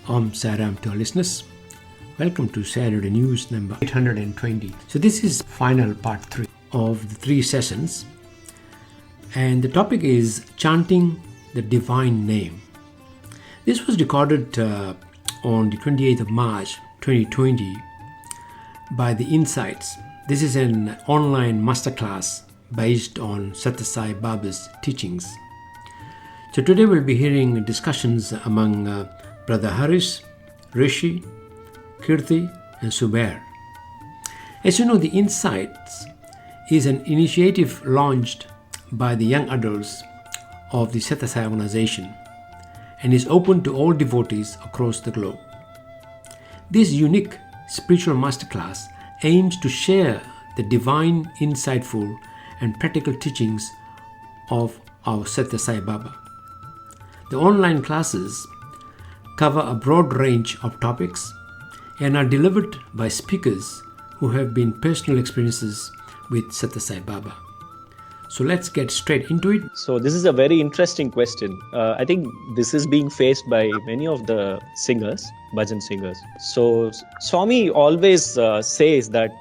Saram to our listeners. Welcome to Saturday News number 820. So this is final part 3 of the 3 sessions, and the topic is chanting the divine name. This was recorded on the 28th of March 2020 by The Insights. This is an online masterclass based on Satyasai Baba's teachings. So today we'll be hearing discussions among Brother Harish, Rishi, Kirti and Subair. As you know, The Insights is an initiative launched by the young adults of the Satyasai organization and is open to all devotees across the globe. This unique spiritual masterclass aims to share the divine, insightful and practical teachings of our Satyasai Baba. The online classes cover a broad range of topics and are delivered by speakers who have been personal experiences with Satyasai Baba. So let's get straight into it. So this is a very interesting question. I think this is being faced by many of the singers, bhajan singers. So Swami always says that,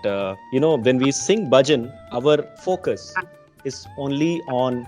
when we sing bhajan, our focus is only on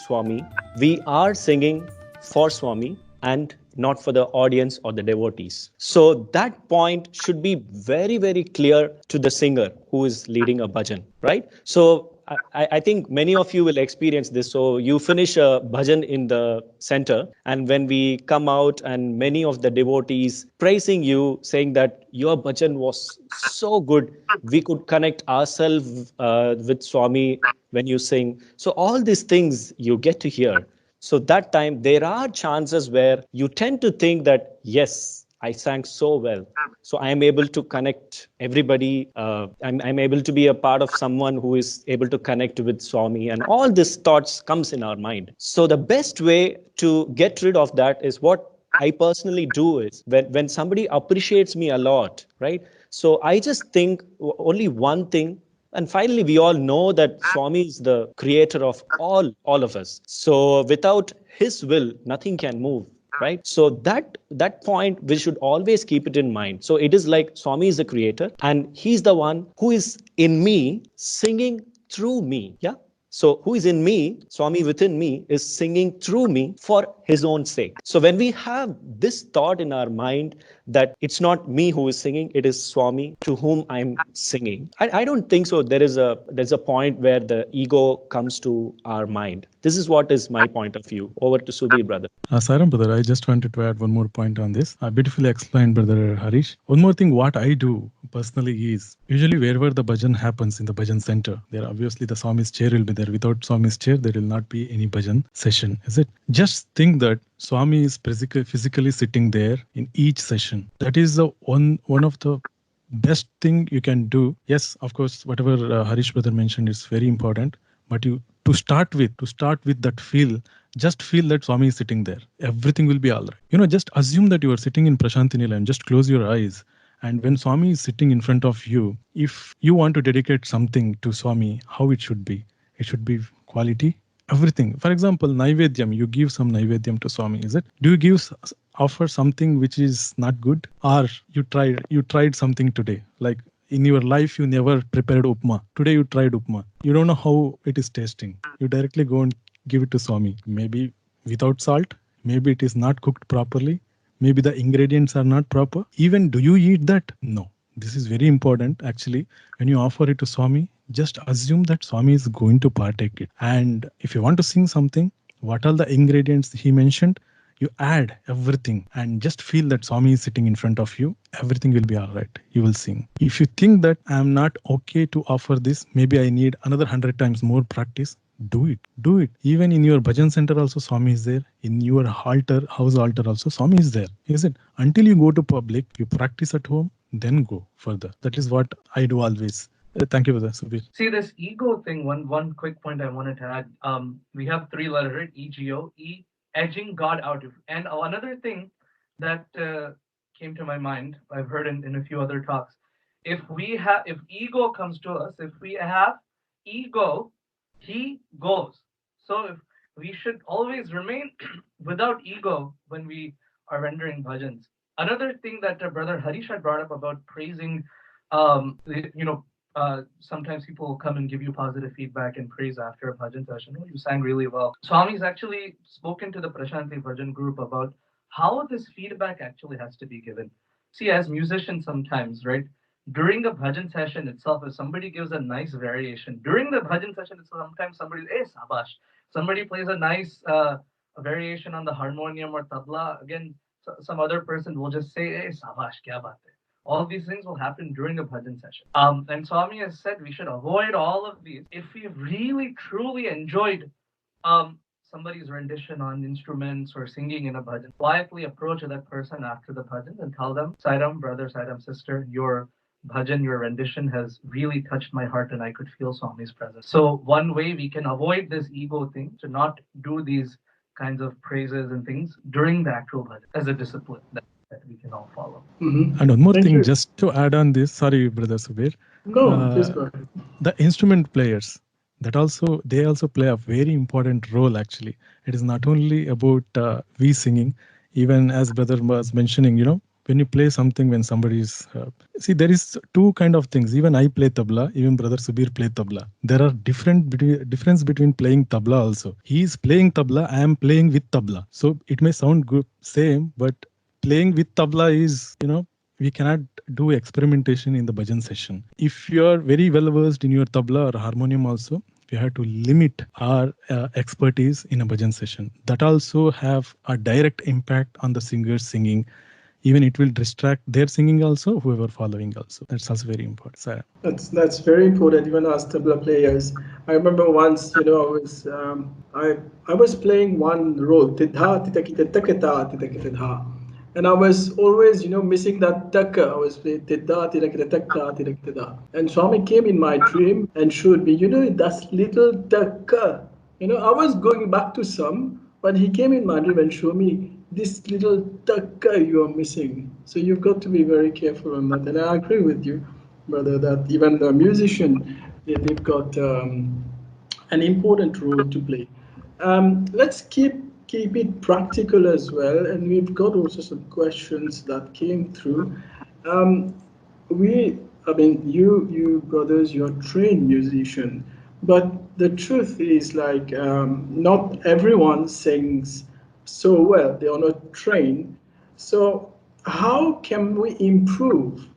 Swami. We are singing for Swami and not for the audience or the devotees. So that point should be very, very clear to the singer who is leading a bhajan, right? So I think many of you will experience this. So you finish a bhajan in the center, and when we come out and many of the devotees praising you, saying that your bhajan was so good, we could connect ourselves with Swami when you sing. So all these things you get to hear. So that time there are chances where you tend to think that, yes, I sang so well. So I am able to connect everybody. I'm able to be a part of someone who is able to connect with Swami, and all these thoughts comes in our mind. So the best way to get rid of that is what I personally do is when somebody appreciates me a lot, right? So I just think only one thing. And finally, we all know that Swami is the creator of all of us. So without his will, nothing can move, right? So that point, we should always keep it in mind. So it is like Swami is the creator and he's the one who is in me, singing through me. Yeah. So who is in me, Swami within me, is singing through me for his own sake. So when we have this thought in our mind that it's not me who is singing, it is Swami to whom I'm singing, I don't think so. There's a point where the ego comes to our mind. This is what is my point of view. Over to Sudhir, brother. Saram, brother, I just wanted to add one more point on this. Beautifully explained, brother Harish. One more thing, what I do personally is usually wherever the bhajan happens in the bhajan center, there obviously the Swami's chair will be there. Without Swami's chair, there will not be any bhajan session, is it? Just think that Swami is physically sitting there in each session. That is the one of the best thing you can do. Yes, of course, whatever Harish brother mentioned is very important. But to start with that just feel that Swami is sitting there. Everything will be all right. Just assume that you are sitting in Prasanthi Nilayam. Just close your eyes. And when Swami is sitting in front of you, if you want to dedicate something to Swami, how it should be? It should be quality, everything. For example, Naivedyam, you give some Naivedyam to Swami, is it? Do you offer something which is not good? Or you tried something today, like in your life, you never prepared upma. Today you tried upma. You don't know how it is tasting. You directly go and give it to Swami. Maybe without salt. Maybe it is not cooked properly. Maybe the ingredients are not proper. Even do you eat that? No. This is very important. Actually, when you offer it to Swami, just assume that Swami is going to partake it. And if you want to sing something, what are the ingredients he mentioned? You add everything and just feel that Swami is sitting in front of you. Everything will be all right. You will sing. If you think that I'm not okay to offer this, maybe I need another 100 times more practice, do it. Do it. Even in your bhajan center also Swami is there. In your house altar also Swami is there. Is it? Until you go to public, you practice at home, then go further. That is what I do always. Thank you for that, Subir. See, this ego thing, one quick point I wanted to add. We have 3 letters, right? EGO, edging God out of. And another thing that came to my mind, I've heard in a few other talks. If ego comes to us, if we have ego, he goes. So if we should always remain without ego when we are rendering bhajans. Another thing that Brother Harish had brought up about praising, you know, sometimes people will come and give you positive feedback and praise after a bhajan session. Oh, you sang really well. Swami's actually spoken to the Prashanti Bhajan group about how this feedback actually has to be given. See, as musicians sometimes, right? During the bhajan session itself, if somebody gives a nice variation, during the bhajan session itself, sometimes somebody, hey, sabash, somebody plays a nice a variation on the harmonium or tabla. Again, some other person will just say, hey, sabash, kya baat hai. All these things will happen during a bhajan session. And Swami has said we should avoid all of these. If we really truly enjoyed somebody's rendition on instruments or singing in a bhajan, quietly approach that person after the bhajan and tell them, Sairam, brother, Sairam, sister, your bhajan, your rendition has really touched my heart and I could feel Swami's presence. So one way we can avoid this ego thing, to not do these kinds of praises and things during the actual bhajan as a discipline that we can all follow. And one more thing, just to add on this, sorry, Brother Subir. No, please go ahead. The instrument players, they also play a very important role actually. It is not only about we singing, even as brother was mentioning, when you play something, when somebody is see, there is two kind of things. Even I play tabla, even brother Subir play tabla. There are difference between playing tabla also. He is playing tabla, I am playing with tabla. So it may sound good same, but playing with tabla is, we cannot do experimentation in the bhajan session. If you are very well versed in your tabla or harmonium also, we have to limit our expertise in a bhajan session. That also have a direct impact on the singers singing. Even it will distract their singing also, whoever following also. That's also very important. Sarah. That's very important, even as tabla players. I remember once, I was playing one role, tidha, titakita, takita, titakita, dha. And I was always, missing that taka. I was playing tidda, tidakita, takta, tidakita, dha. And Swami came in my dream and showed me, that's little taka. I was going back to some, but he came in my dream and showed me this little taka you are missing. So you've got to be very careful on that. And I agree with you, brother, that even the musician, they've got an important role to play. Let's keep it practical as well, and we've got also some questions that came through. Um, you brothers, you're trained musician, but the truth is like not everyone sings so well. They are not trained. So how can we improve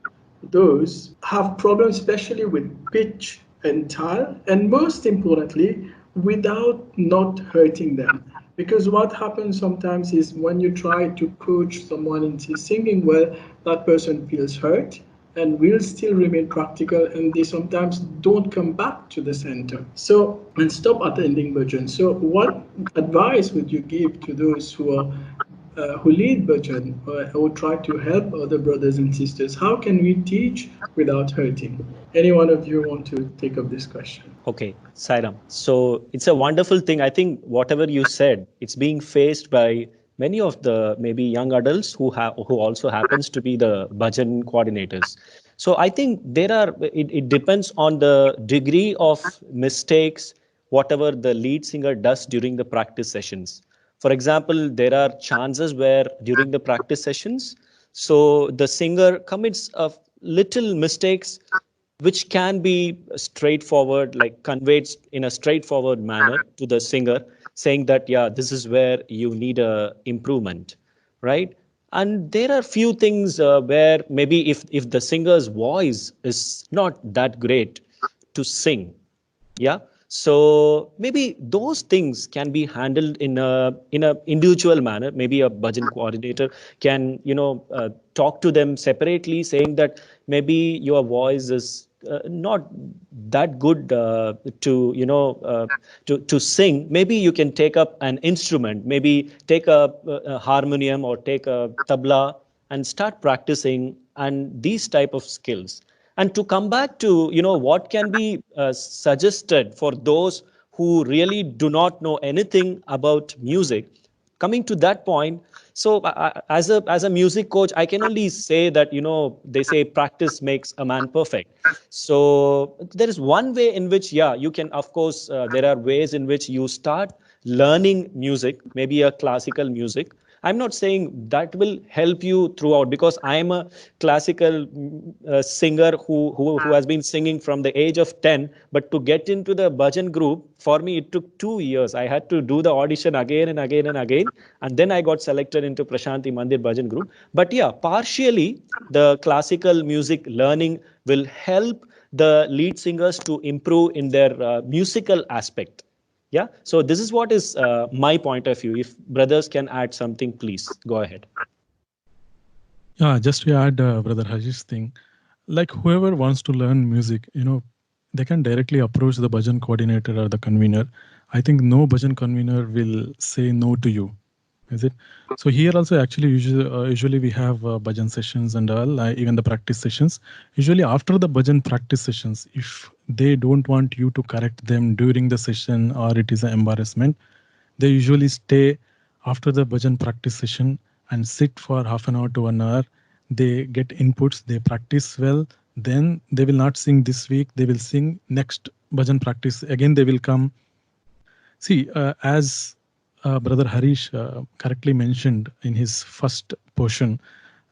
those have problems, especially with pitch and tile, and most importantly, without not hurting them? Because what happens sometimes is when you try to coach someone into singing well, that person feels hurt and will still remain practical, and they sometimes don't come back to the center. So, and stop attending bhajan. So, what advice would you give to those who lead bhajan or try to help other brothers and sisters? How can we teach without hurting? Any one of you want to take up this question? Okay, Sairam. So it's a wonderful thing. I think whatever you said, it's being faced by many of the maybe young adults who also happens to be the bhajan coordinators. So I think it depends on the degree of mistakes whatever the lead singer does during the practice sessions. For example, there are chances where during the practice sessions, so the singer commits a little mistakes which can be straightforward, like conveyed in a straightforward manner to the singer, saying that, yeah, this is where you need a improvement, right? And there are few things where maybe if the singer's voice is not that great to sing, yeah, so maybe those things can be handled in a individual manner. Maybe a bhajan coordinator can talk to them separately, saying that maybe your voice is not that good to sing. Maybe you can take up an instrument, maybe take a harmonium or take a tabla and start practicing, and these type of skills. And to come back to what can be suggested for those who really do not know anything about music, coming to that point, so as a music coach, I can only say that they say practice makes a man perfect. So there is one way in which, yeah, you can, of course, there are ways in which you start learning music, maybe a classical music, I'm not saying that will help you throughout, because I am a classical singer who has been singing from the age of 10. But to get into the bhajan group, for me it took 2 years. I had to do the audition again and again and again, and then I got selected into Prashanti Mandir bhajan group. But yeah, partially the classical music learning will help the lead singers to improve in their musical aspect. Yeah, so this is what is my point of view. If brothers can add something, please go ahead. Yeah, just to add, Brother Hajish's thing, like whoever wants to learn music, they can directly approach the bhajan coordinator or the convener. I think no bhajan convener will say no to you, is it? So here also actually usually we have bhajan sessions and all, even the practice sessions. Usually after the bhajan practice sessions, if they don't want you to correct them during the session or it is an embarrassment, they usually stay after the bhajan practice session and sit for half an hour to 1 hour. They get inputs, they practice well. Then they will not sing this week, they will sing next bhajan practice. Again, they will come. See, as Brother Harish correctly mentioned in his first portion,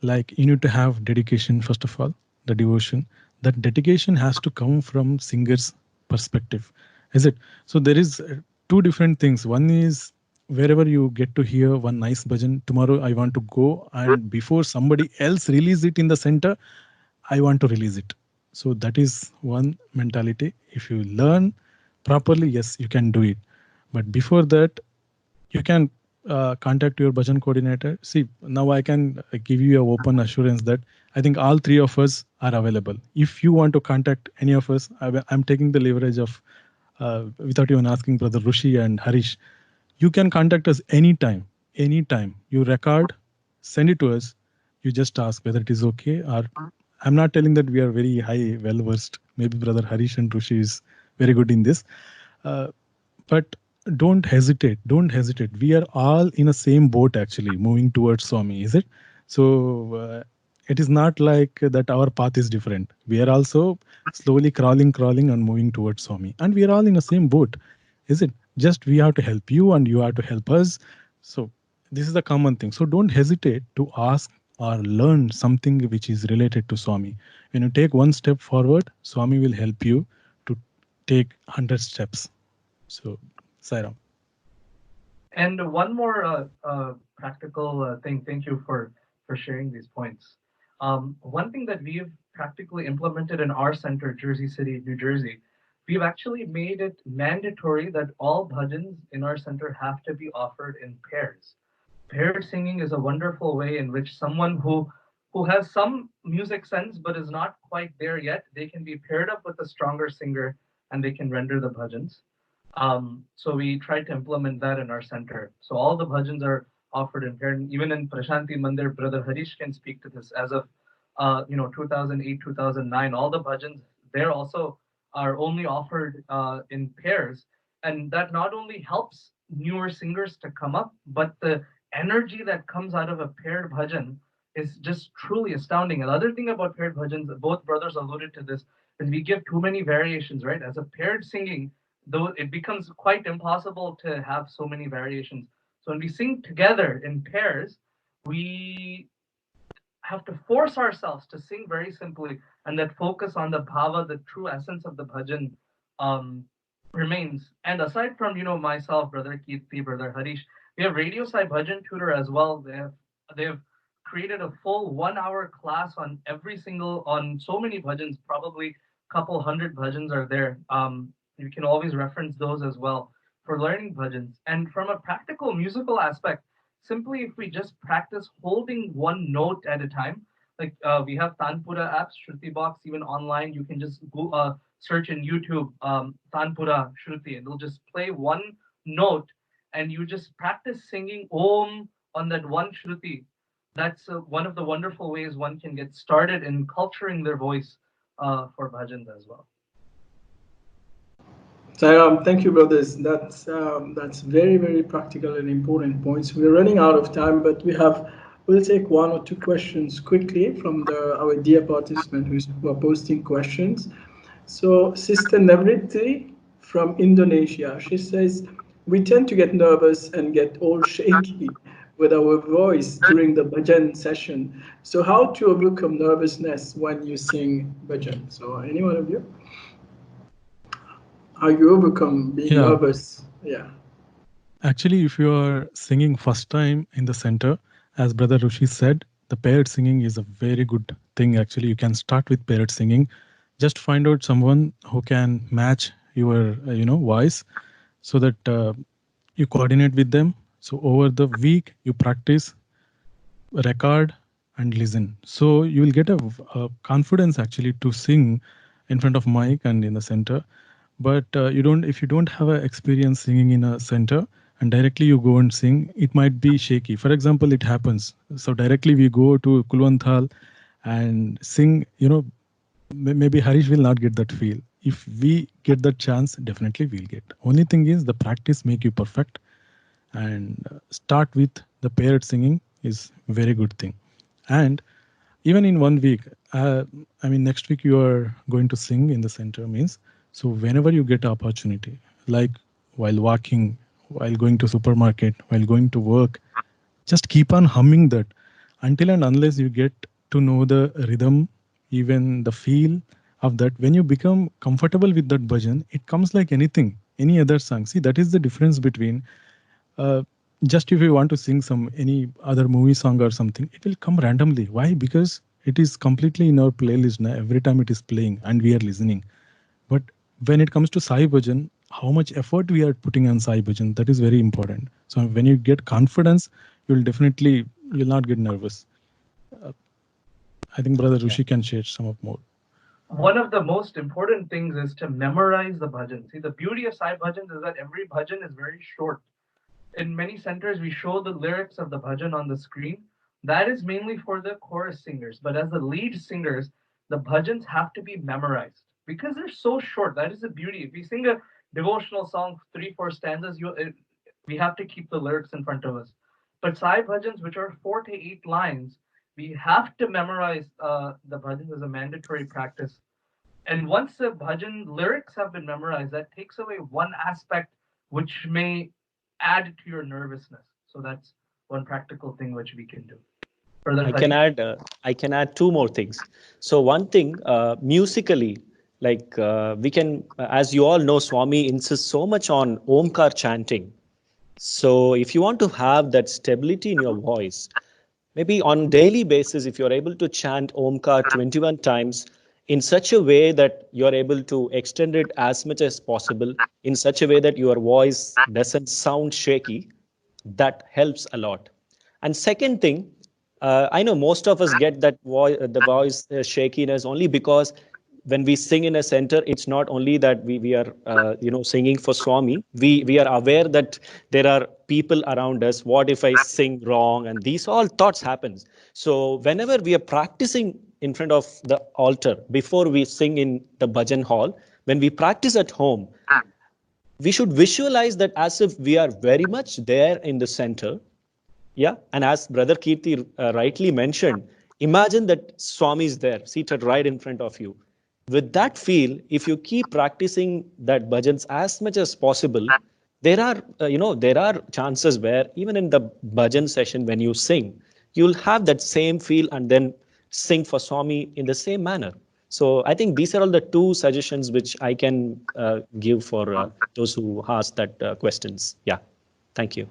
like you need to have dedication, first of all, the devotion. That dedication has to come from singer's perspective, is it? So there is two different things. One is wherever you get to hear one nice bhajan, tomorrow I want to go, and before somebody else release it in the center, I want to release it. So that is one mentality. If you learn properly, yes, you can do it. But before that, you can contact your bhajan coordinator. See, now I can give you an open assurance that I think all three of us are available. If you want to contact any of us, I'm taking the leverage of, without even asking Brother Rushi and Harish, you can contact us anytime. Anytime. You record, send it to us. You just ask whether it is okay. Or I'm not telling that we are very high, well versed. Maybe Brother Harish and Rushi is very good in this. Uh, but don't hesitate, don't hesitate. We are all in the same boat actually, moving towards Swami, is it? So it is not like that our path is different. We are also slowly crawling and moving towards Swami, and we are all in the same boat, is it? Just we have to help you and you have to help us. So this is the common thing. So don't hesitate to ask or learn something which is related to Swami. When you take one step forward, Swami will help you to take 100 steps. So, Sairam. And one more practical thing. Thank you for sharing these points. One thing that we've practically implemented in our center, Jersey City, New Jersey, we've actually made it mandatory that all bhajans in our center have to be offered in pairs. Paired singing is a wonderful way in which someone who has some music sense but is not quite there yet, they can be paired up with a stronger singer and they can render the bhajans. So we tried to implement that in our center. So all the bhajans are offered in paired. Even in Prashanti Mandir, Brother Harish can speak to this. As of 2008, 2009, all the bhajans there also are only offered in pairs, and that not only helps newer singers to come up, but the energy that comes out of a paired bhajan is just truly astounding. Another thing about paired bhajans, both brothers alluded to this, is we give too many variations, right? As a paired singing, though it becomes quite impossible to have so many variations. So when we sing together in pairs, we have to force ourselves to sing very simply and that focus on the bhava, the true essence of the bhajan, um, remains. And aside from myself, Brother Kirti, Brother Harish, we have Radio Sai Bhajan Tutor as well. They've created a full 1 hour class on on so many bhajans, probably couple hundred bhajans are there. You can always reference those as well for learning bhajans. And from a practical musical aspect, simply if we just practice holding one note at a time, like we have Tanpura apps, Shruti Box, even online, you can just go search in YouTube Tanpura Shruti, and it'll just play one note, and you just practice singing Om on that one Shruti. That's one of the wonderful ways one can get started in culturing their voice for bhajans as well. Thank you, brothers. That's very, very practical and important points. We're running out of time, but we'll take one or two questions quickly from our dear participants who are posting questions. So, Sister Navritri from Indonesia, she says, we tend to get nervous and get all shaky with our voice during the bhajan session. So how to overcome nervousness when you sing bhajan? So any one of you? How you overcome being Yeah, nervous? Yeah. actually, if you are singing first time in the center, as Brother Rushi said, the paired singing is a very good thing. Actually, you can start with paired singing. Just find out someone who can match your, voice, so that you coordinate with them. So over the week, you practice, record, and listen. So you will get a confidence actually to sing in front of mic and in the center. But you don't, if you don't have a experience singing in a center and directly you go and sing, it might be shaky. For example, it happens. So directly we go to Kulwanthal and sing, maybe Harish will not get that feel. If we get that chance, definitely we'll get. Only thing is the practice make you perfect, and start with the paired singing is very good thing. And even in 1 week, I mean next week you are going to sing in the center means, so whenever you get opportunity, like while walking, while going to supermarket, while going to work, just keep on humming that until and unless you get to know the rhythm, even the feel of that. When you become comfortable with that bhajan, it comes like anything, any other song. See, that is the difference between uh, just if you want to sing some any other movie song or something, it will come randomly. Why? Because it is completely in our playlist now. Every time it is playing and we are listening. But when it comes to Sai Bhajan, how much effort we are putting on Sai Bhajan, that is very important. So when you get confidence, you'll not get nervous. Uh, I think Brother Yeah. Rushi can share some of more. One of the most important things is to memorize the bhajan. See, the beauty of Sai bhajans is that every bhajan is very short. In many centers, we show the lyrics of the bhajan on the screen. That is mainly for the chorus singers. But as the lead singers, the bhajans have to be memorized because they're so short. That is the beauty. If we sing a devotional song, 3, 4 stanzas, we have to keep the lyrics in front of us. But Sai bhajans, which are 4 to 8 lines, we have to memorize the bhajans as a mandatory practice. And once the bhajan lyrics have been memorized, that takes away one aspect which may add to your nervousness. So that's one practical thing which we can do. Further, I can Harish? add I can add two more things. So one thing, musically, like we can, as you all know, Swami insists so much on Omkar chanting. So if you want to have that stability in your voice, maybe on daily basis, if you're able to chant Omkar 21 times in such a way that you're able to extend it as much as possible, in such a way that your voice doesn't sound shaky, that helps a lot. And second thing, I know most of us get that the voice shakiness only because when we sing in a center, it's not only that we are singing for Swami. We are aware that there are people around us. What if I sing wrong? And these all thoughts happens. So whenever we are practicing in front of the altar before we sing in the bhajan hall, when we practice at home, we should visualize that as if we are very much there in the center. Yeah. And as Brother Kirti rightly mentioned, imagine that Swami is there, seated right in front of you. With that feel, if you keep practicing that bhajans as much as possible, there are chances where even in the bhajan session, when you sing, you'll have that same feel and then sing for Swami in the same manner. So I think these are all the two suggestions which I can give for those who ask that questions. Yeah. Thank you.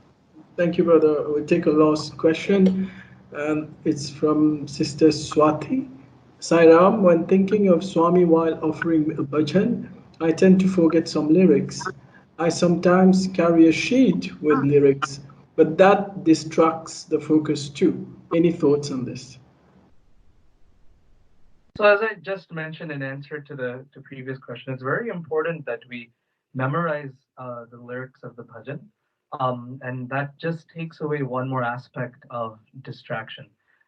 Thank you, brother. We'll take a last question. It's from Sister Swati. Sairam, when thinking of Swami while offering a bhajan, I tend to forget some lyrics. I sometimes carry a sheet with lyrics, but that distracts the focus too. Any thoughts on this? So as I just mentioned in answer to the previous question, it's very important that we memorize the lyrics of the bhajan, and that just takes away one more aspect of distraction.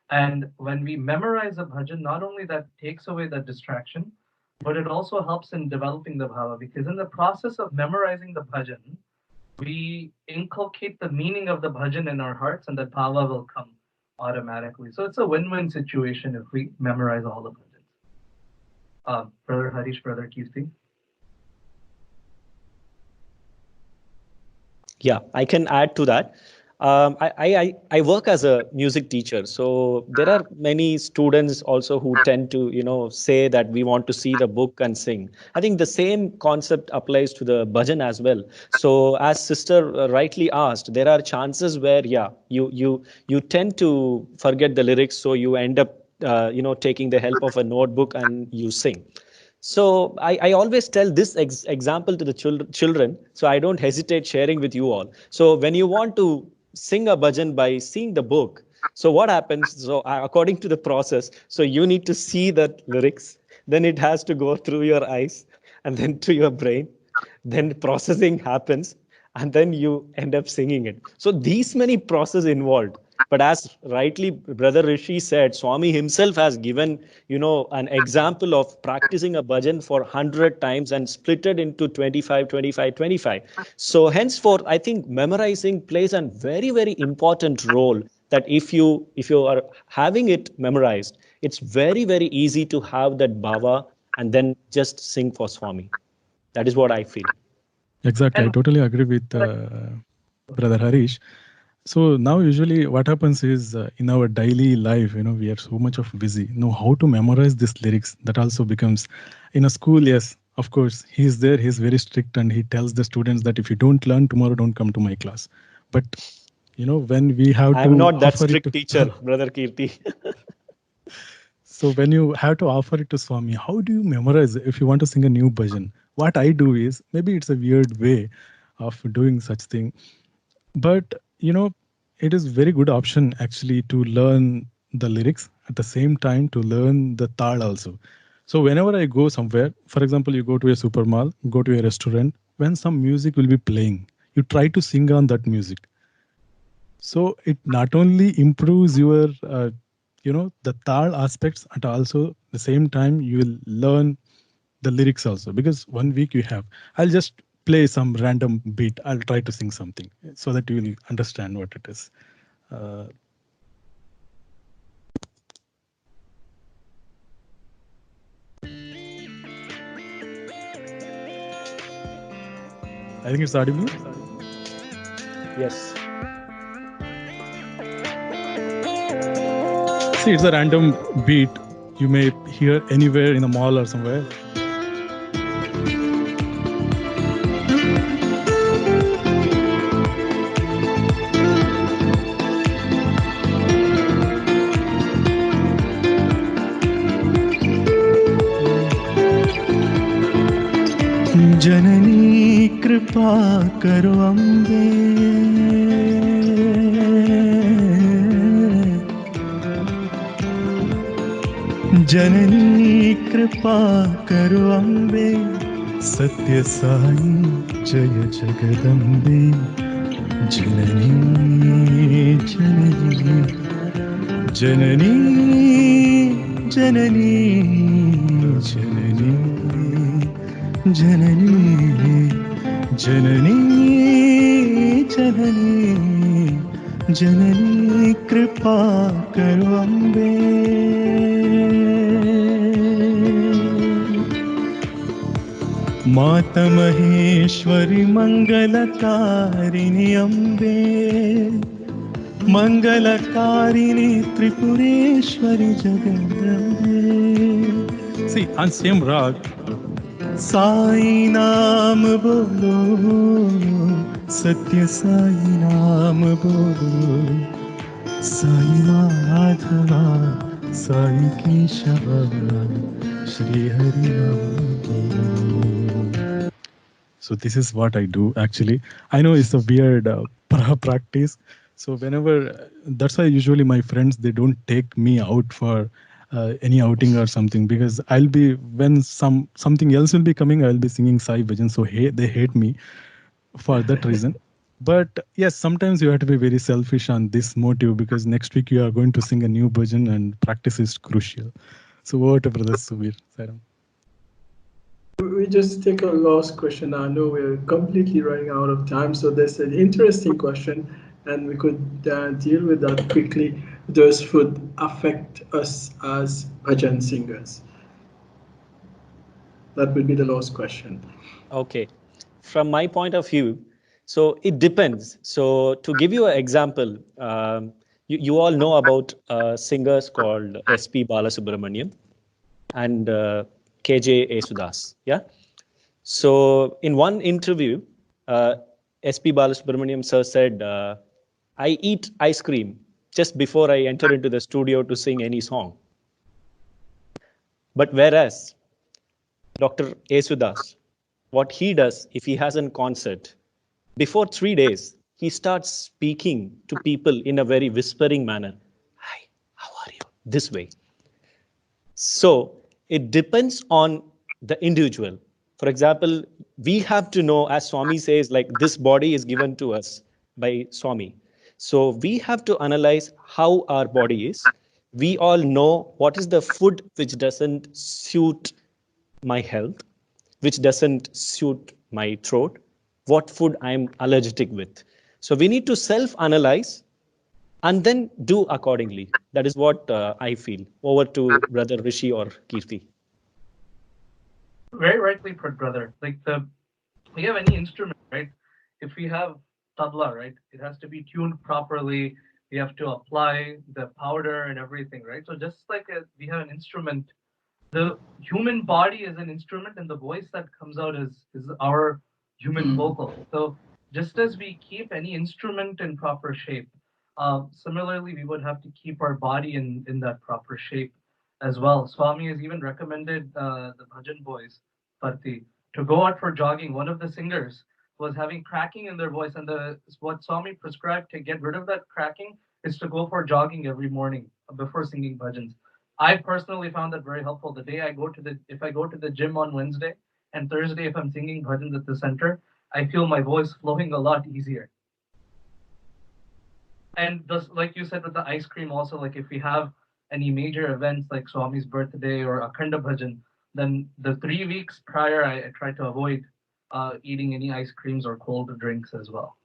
And when we memorize a bhajan, not only that takes away the distraction, but it also helps in developing the bhava. Because in the process of memorizing the bhajan, we inculcate the meaning of the bhajan in our hearts, and that bhava will come automatically. So it's a win-win situation if we memorize all the bhajans. Brother Harish, Brother Kirti. Yeah, I can add to that. I work as a music teacher, so there are many students also who tend to say that we want to see the book and sing. I think the same concept applies to the bhajan as well. So as sister rightly asked, there are chances where you tend to forget the lyrics, so you end up taking the help of a notebook and you sing. So I always tell this example to the children, so I don't hesitate sharing with you all. So when you want to sing a bhajan by seeing the book, so what happens? So according to the process, so you need to see the lyrics, then it has to go through your eyes and then to your brain, then processing happens, and then you end up singing it. So these many process involved. But as rightly Brother Rishi said, Swami himself has given, an example of practicing a bhajan for 100 times and split it into 25, 25, 25. So henceforth, I think memorizing plays a very, very important role, that if you are having it memorized, it's very, very easy to have that bhava and then just sing for Swami. That is what I feel. Exactly. I And totally agree with Brother Harish. So now usually what happens is in our daily life, we are so much of busy. Know how to memorize these lyrics. That also becomes in a school. Yes, of course, he's there. He's very strict, and he tells the students that if you don't learn tomorrow, don't come to my class. But when we have I'm to not that offer it strict to teacher, Brother Kirti. so when you have to offer it to Swami, how do you memorize it if you want to sing a new bhajan? What I do is, maybe it's a weird way of doing such thing, but it is very good option actually to learn the lyrics at the same time to learn the tal also. So whenever I go somewhere, for example, you go to a super mall, go to a restaurant, when some music will be playing, you try to sing on that music. So it not only improves your the tal aspects, and also the same time you will learn the lyrics also, because 1 week you have, I'll just play some random beat, I'll try to sing something so that you will understand what it is. uh, I think it's audible. Yes. See, it's a random beat you may hear anywhere in a mall or somewhere. जननी कृपा करो अम्बे, जननी कृपा करो अम्बे, सत्य साई जय जगदम्बे, जननी जननी जननी जननी जननी जननी जननी जननी जननी कृपा करो अम्बे। माता Maheshwari मंगलकारिणी Ambe, मंगलकारिणी Tripureshwari Jagdambe. See, on same rag, Sai नाम बोलो, सत्य साई नाम बोलो, साई माधवा साई केशवा श्री हरि नाम बोलो. So this is what I do actually. I know it's a weird practice. So whenever, that's why usually my friends, they don't take me out for any outing or something, because I'll be, when something else will be coming, I'll be singing Sai Bhajan. So they hate me for that reason. But yes, sometimes you have to be very selfish on this motive, because next week you are going to sing a new bhajan and practice is crucial. So over to Brother Subir. Sairam. We just take a last question. I know we're completely running out of time, so there's an interesting question, and we could deal with that quickly. Does food affect us as bhajan singers? That would be the last question. Okay. From my point of view, So it depends. So to give you an example, you all know about singers called S.P. Balasubramaniam and K.J. Yesudas. Yeah. So in one interview, S.P. Balasubramaniam sir said, I eat ice cream just before I enter into the studio to sing any song. But whereas Dr. Yesudas, what he does if he has a concert, before 3 days, he starts speaking to people in a very whispering manner. Hi, how are you? This way. So it depends on the individual. For example, we have to know, as Swami says, like this body is given to us by Swami. So we have to analyze how our body is. We all know what is the food which doesn't suit my health, which doesn't suit my throat, what food I'm allergic with. So we need to self analyze and then do accordingly. That is what I feel. Over to Brother Rishi or Kirti. Very rightly put, brother. Like we have any instrument, right? If we have tabla, right, it has to be tuned properly. We have to apply the powder and everything, right? So just like we have an instrument, the human body is an instrument, and the voice that comes out is our human vocal. So just as we keep any instrument in proper shape, similarly we would have to keep our body in that proper shape as well. Swami has even recommended the bhajan boys, Patti, to go out for jogging. One of the singers was having cracking in their voice, and what Swami prescribed to get rid of that cracking is to go for jogging every morning before singing bhajans. I personally found that very helpful. The day if I go to the gym on Wednesday and Thursday, if I'm singing bhajans at the center, I feel my voice flowing a lot easier. And just like you said with the ice cream, also, like if we have any major events like Swami's birthday or Akhanda Bhajan, then the 3 weeks prior, I try to avoid eating any ice creams or cold drinks as well.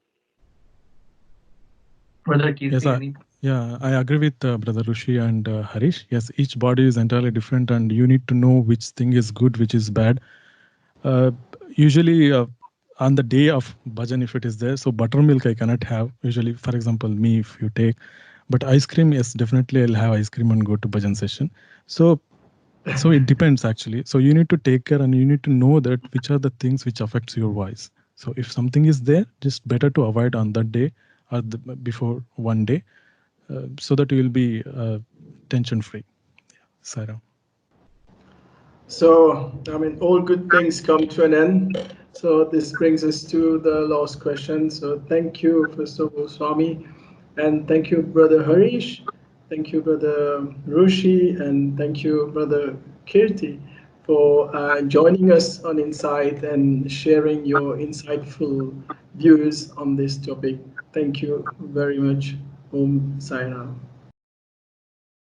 Brother Kirti, yes, I agree with Brother Rishi and Harish. Yes, each body is entirely different, and you need to know which thing is good, which is bad. Usually, on the day of bhajan, if it is there, so buttermilk I cannot have. Usually, for example, me, if you take, but ice cream, yes, definitely I'll have ice cream and go to bhajan session. So it depends actually. So you need to take care, and you need to know that which are the things which affects your voice. So if something is there, just better to avoid on that day or before one day, so that you will be tension free. Sarah. So, I mean, all good things come to an end. So this brings us to the last question. So thank you, first of all, Swami, and thank you, Brother Harish. Thank you, Brother Rushi, and thank you, Brother Kirti, for joining us on Insight and sharing your insightful views on this topic. Thank you very much. Om Sai Ram.